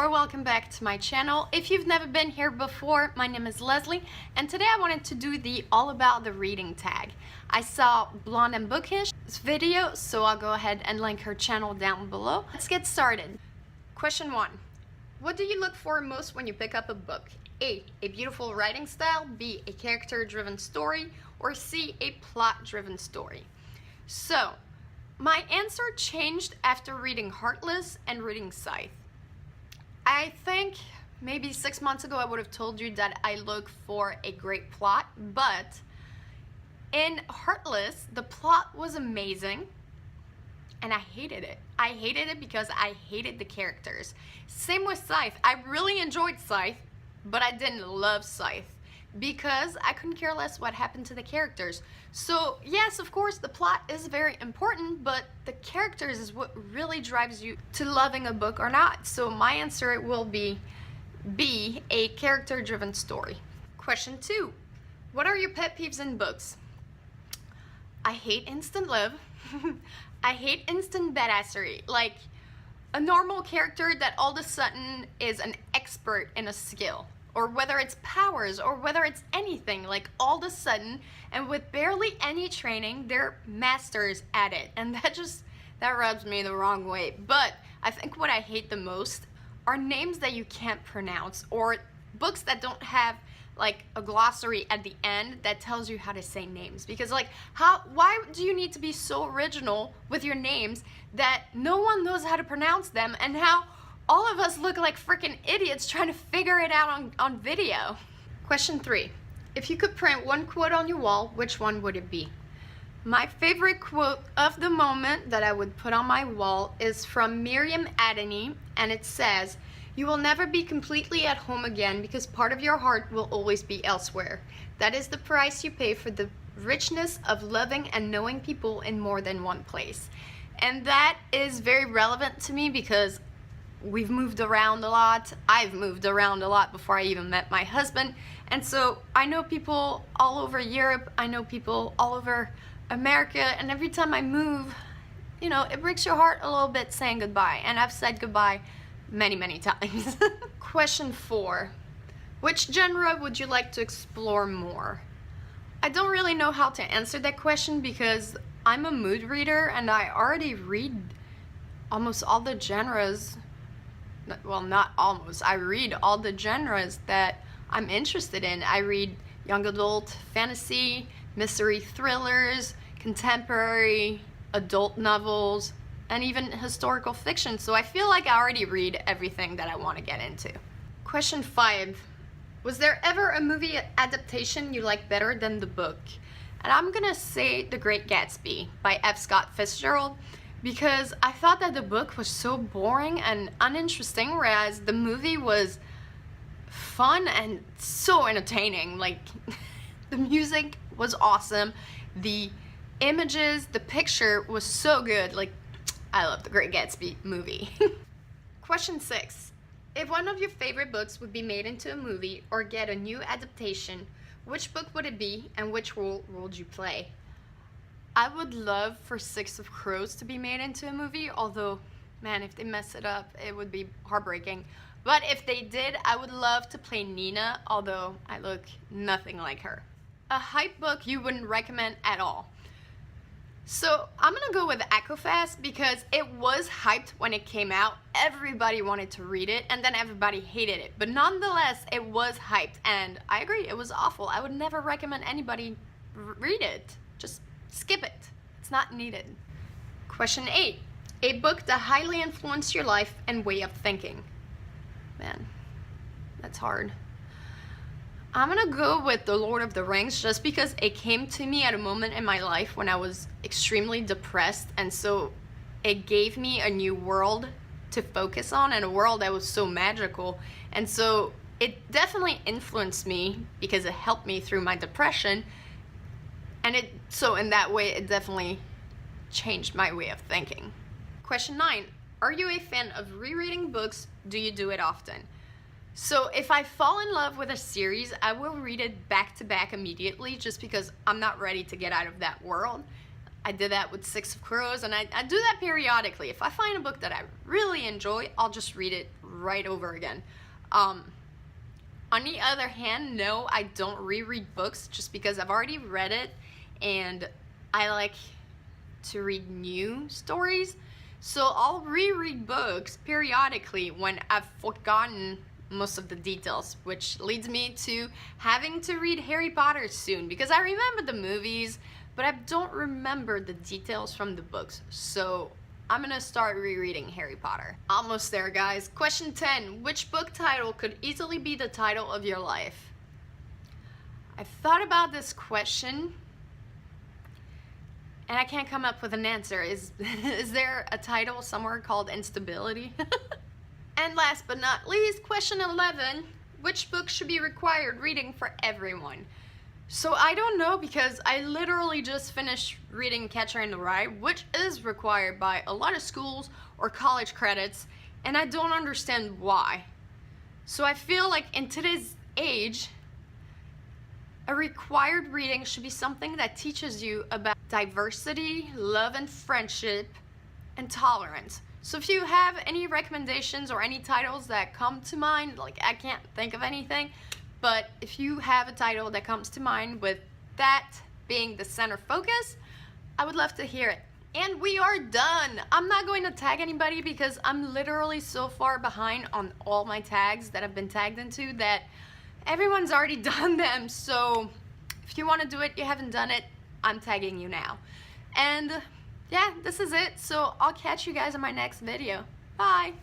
or welcome back to my channel. If you've never been here before, my name is Leslie, and today I wanted to do the all about the reading tag. I saw Blonde and Bookish's video, so I'll go ahead and link her channel down below. Let's get started. Question 1. What do you look for most when you pick up a book? A beautiful writing style, B, a character-driven story, or C, a plot-driven story? So, my answer changed after reading Heartless and reading Scythe. I think maybe 6 months ago I would have told you that I look for a great plot, but in Heartless, the plot was amazing and I hated it. I hated it because I hated the characters. Same with Scythe. I really enjoyed Scythe, but I didn't love Scythe because I couldn't care less what happened to the characters. So yes, of course, the plot is very important, but the characters is what really drives you to loving a book or not. So my answer will be B, a character-driven story. Question 2. What are your pet peeves in books? I hate instant love. I hate instant badassery. Like a normal character that all of a sudden is an expert in a skill, or whether it's powers, or whether it's anything, like all of a sudden, and with barely any training, they're masters at it. And that rubs me the wrong way. But I think what I hate the most are names that you can't pronounce, or books that don't have like a glossary at the end that tells you how to say names. Because like, why do you need to be so original with your names that no one knows how to pronounce them, and how all of us look like freaking idiots trying to figure it out on video? Question 3. If you could print one quote on your wall, which one would it be? My favorite quote of the moment that I would put on my wall is from Miriam Adeny, and it says, "You will never be completely at home again because part of your heart will always be elsewhere. That is the price you pay for the richness of loving and knowing people in more than one place." And that is very relevant to me because we've moved around a lot. I've moved around a lot before I even met my husband. And so I know people all over Europe. I know people all over America. And every time I move, you know, it breaks your heart a little bit saying goodbye. And I've said goodbye many, many times. Question 4. Which genre would you like to explore more? I don't really know how to answer that question because I'm a mood reader and I already read almost all the genres. Well, not almost. I read all the genres that I'm interested in. I read young adult, fantasy, mystery thrillers, contemporary, adult novels, and even historical fiction. So I feel like I already read everything that I want to get into. Question 5. Was there ever a movie adaptation you like better than the book? And I'm gonna say The Great Gatsby by F. Scott Fitzgerald, because I thought that the book was so boring and uninteresting, whereas the movie was fun and so entertaining. Like, the music was awesome, the images, the picture was so good. Like, I love The Great Gatsby movie. Question 6. If one of your favorite books would be made into a movie or get a new adaptation, which book would it be and which role would you play? I would love for Six of Crows to be made into a movie, although, man, if they mess it up, it would be heartbreaking. But if they did, I would love to play Nina, although I look nothing like her. A hype book you wouldn't recommend at all. So I'm gonna go with Aquafast because it was hyped when it came out. Everybody wanted to read it and then everybody hated it. But nonetheless, it was hyped, and I agree, it was awful. I would never recommend anybody read it. Just skip it. It's not needed. Question 8. A book that highly influenced your life and way of thinking. Man, that's hard. I'm gonna go with The Lord of the Rings just because it came to me at a moment in my life when I was extremely depressed, and so it gave me a new world to focus on and a world that was so magical. And so it definitely influenced me because it helped me through my depression. And so in that way, it definitely changed my way of thinking. Question 9. Are you a fan of rereading books? Do you do it often? So if I fall in love with a series, I will read it back to back immediately just because I'm not ready to get out of that world. I did that with Six of Crows, and I do that periodically. If I find a book that I really enjoy, I'll just read it right over again. On the other hand, no, I don't reread books just because I've already read it, and I like to read new stories. So I'll reread books periodically when I've forgotten most of the details, which leads me to having to read Harry Potter soon, because I remember the movies, but I don't remember the details from the books. So I'm gonna start rereading Harry Potter. Almost there, guys. Question 10. Which book title could easily be the title of your life? I've thought about this question, and I can't come up with an answer. Is there a title somewhere called Instability? And last but not least, question 11. Which book should be required reading for everyone? So I don't know, because I literally just finished reading Catcher in the Rye, which is required by a lot of schools or college credits, and I don't understand why. So I feel like in today's age, a required reading should be something that teaches you about diversity, love and friendship, and tolerance. So if you have any recommendations or any titles that come to mind, like I can't think of anything, but if you have a title that comes to mind with that being the center focus, I would love to hear it. And we are done. I'm not going to tag anybody because I'm literally so far behind on all my tags that I've been tagged into that everyone's already done them. So if you want to do it, you haven't done it, I'm tagging you now. And yeah, this is it. So I'll catch you guys in my next video. Bye.